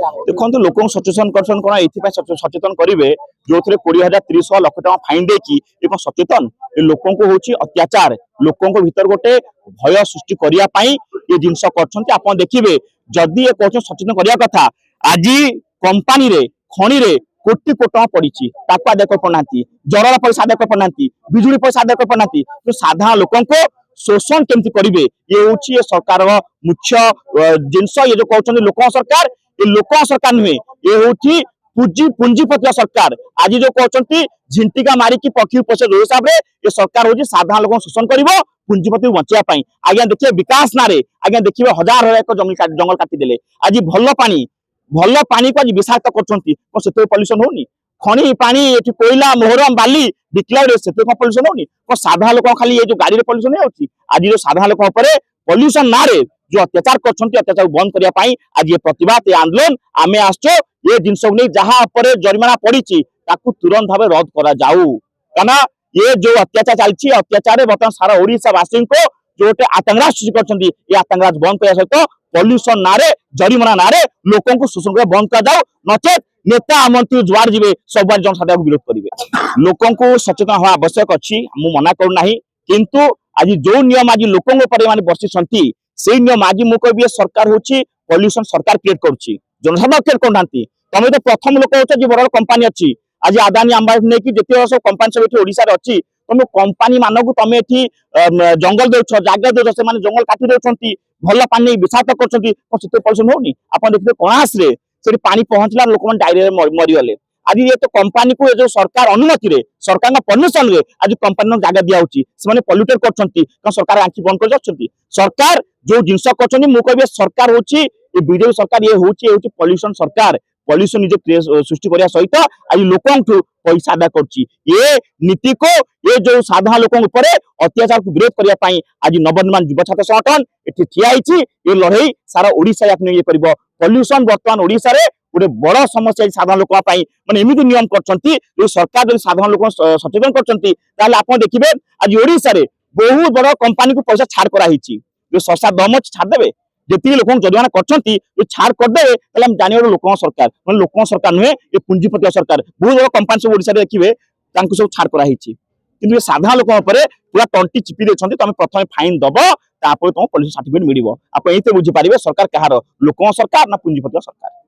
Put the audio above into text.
देखो लोक सचेतन कर सचेतन करेंगे जो थे 20,000 30 लाख टका फाइन देखी सचेतन लोक अत्याचार लोक भीतर गोटे भय सृष्टि करने ये जिनस कर देखिए जदि ये कह सचेतन करने कथा आज कंपानी रे खणी रे कोटी कोटी टका पड़ी आदाय कर पाना जर पैसा आदाय कर पाना बिजुली पैसा आदाय कर पाना तो साधारण लोक शोषण केमती करेंगे ये हूँ सरकार मुख्य जिनस ये जो कहते लोक सरकार ये लोक सरकार नुहे ये हूँ पुंजीपति सरकार आज जो कहते झिंटिका मारिकी पक्षी पोषे जो हिसाब से ये सरकार हूँ साधारण लोक शोषण कर पुंजीपति बचाई आज्ञा देखिए विकास ना आज्ञा देखिए हजार हजार एक जंगल काटिदेले आज भल पानी को आज विषाक्त कर पल्यूशन होनी खनि पानी कोयला मोहरम बाली बिकला से पल्यूशन होनी साधारण लोक खाली ये जो गाड़ी में पल्यूशन होती आज जो साधारण लोक पल्यूशन ना जो अत्याचार कर बंद करने आज ये प्रतिवाद ये आंदोलन आम आसो ये जिनस नहीं जहाँ पर जरिमाना पड़ी तुरंत भाव रद्द करा जाऊ कहना ये जो अत्याचार चलती अत्याचार बर्तमान सारा ओडिशावासी को जो गोटे आतंकराज सृष्टि कर आतंकराज बंद करने सहित पल्यूशन ना जरिमाना ना लोक शोषण कर बंद कर जाऊ नचेत नेता मंत्री जुआर जी सब बार जनसाधारण को विरोध करेंगे लोक सचेतन हवा आवश्यक अच्छी मु मना करना किंतु आज जो नियम आज लोकों पर बसी से नियम आज मुझे कह सरकार हूँ पल्यूशन सरकार क्रिएट करुच्ची जनसाधारण क्रिएट करना तुम तो प्रथम लोक हो बड़ कंपानी अच्छी आज आदानी अंबानी नहीं जिते सब कंपानी सब ओडिशा अच्छी तुम कंपानी मानक तुम ये जंगल दौच जगह दौच से जंगल काटी दौरान भल पानी विषाक्त कर पल्यूशन होनी आप देखते कणास से पानी पहुंचला लोक डायरिया मरीगले आज ये तो कंपानी को जो सरकार अनुमति रे सरकार परमिशन रे आज कंपानी जगह दिया पल्यूटेड कर सरकार आंखी बंद कर सरकार जो जिनस कर मुझे सरकार हूँ बीजेपी सरकार ये हूँ पल्यूशन सरकार पल्यूशन निजे सृष्टि करने सहित आज लोक पैसा आदा कर नीति को ये जो साधारण लोक अत्याचार को विरोध करने आज नवनिर्माण युव छात्र संगठन ये ठिया ये लड़ई सारा ओडिशा ये कर पल्यूशन बर्तमान ओडिशा रे गोटे बड़ समस्या साधारण लोक माने एमती नियम कर सरकार जो साधारण लोक सचेतन कर देखिए आज ओडिशा रे बहुत बड़ कंपानी को पैसा छाड़ कराई जो सस्ता दम अच्छी छाड़देवे जी लोक जरिमाना कर छाड़ करदे जाने लोक सरकार मैं लोक सरकार नुहे ये पुंजीपति सरकार बहुत बड़ा कंपानी सब ओडिशा देखिए सब छाड़ कराई कि साधारण लोक पूरा तंटी चिपी देते तुम प्रथम फाइन दब तुम पल्यूशन सर्टिफिकेट मिल आप ये बुझीपारे सरकार कहार लोक सरकार ना पुंजीपति सरकार।